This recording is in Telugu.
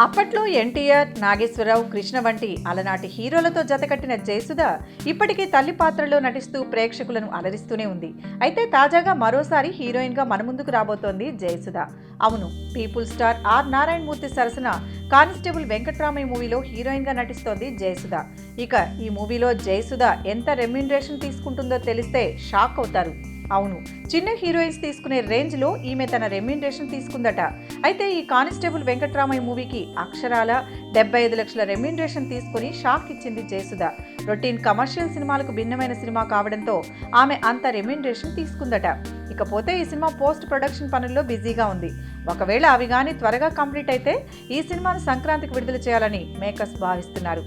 అప్పట్లో ఎన్టీఆర్, నాగేశ్వరరావు, కృష్ణ వంటి అలనాటి హీరోలతో జతకట్టిన జయసుధ ఇప్పటికీ తల్లి పాత్రలో నటిస్తూ ప్రేక్షకులను అలరిస్తూనే ఉంది. అయితే తాజాగా మరోసారి హీరోయిన్ గా మన ముందుకు రాబోతోంది జయసుధ. అవును, పీపుల్ స్టార్ ఆర్ నారాయణమూర్తి సరసన కానిస్టేబుల్ వెంకట్రామయ్య మూవీలో హీరోయిన్ గా నటిస్తోంది జయసుధ. ఇక ఈ మూవీలో జయసుధ ఎంత రెమ్యూనరేషన్ తీసుకుంటుందో తెలిస్తే షాక్ అవుతారు. అవును, చిన్న హీరోయిన్స్ తీసుకునే రేంజ్ లో ఈమె తన రెమ్యూనరేషన్ తీసుకుందట. అయితే ఈ కానిస్టేబుల్ వెంకట్రామయ్య మూవీకి అక్షరాల 75 లక్షల రెమ్యూనరేషన్ తీసుకుని షాక్ ఇచ్చింది జయసుధ. రొటీన్ కమర్షియల్ సినిమాలకు భిన్నమైన సినిమా కావడంతో ఆమె అంత రెమ్యూనరేషన్ తీసుకుందట. ఇకపోతే ఈ సినిమా పోస్ట్ ప్రొడక్షన్ పనుల్లో బిజీగా ఉంది. ఒకవేళ అవి గానీ త్వరగా కంప్లీట్ అయితే ఈ సినిమాను సంక్రాంతికి విడుదల చేయాలని మేకర్స్ భావిస్తున్నారు.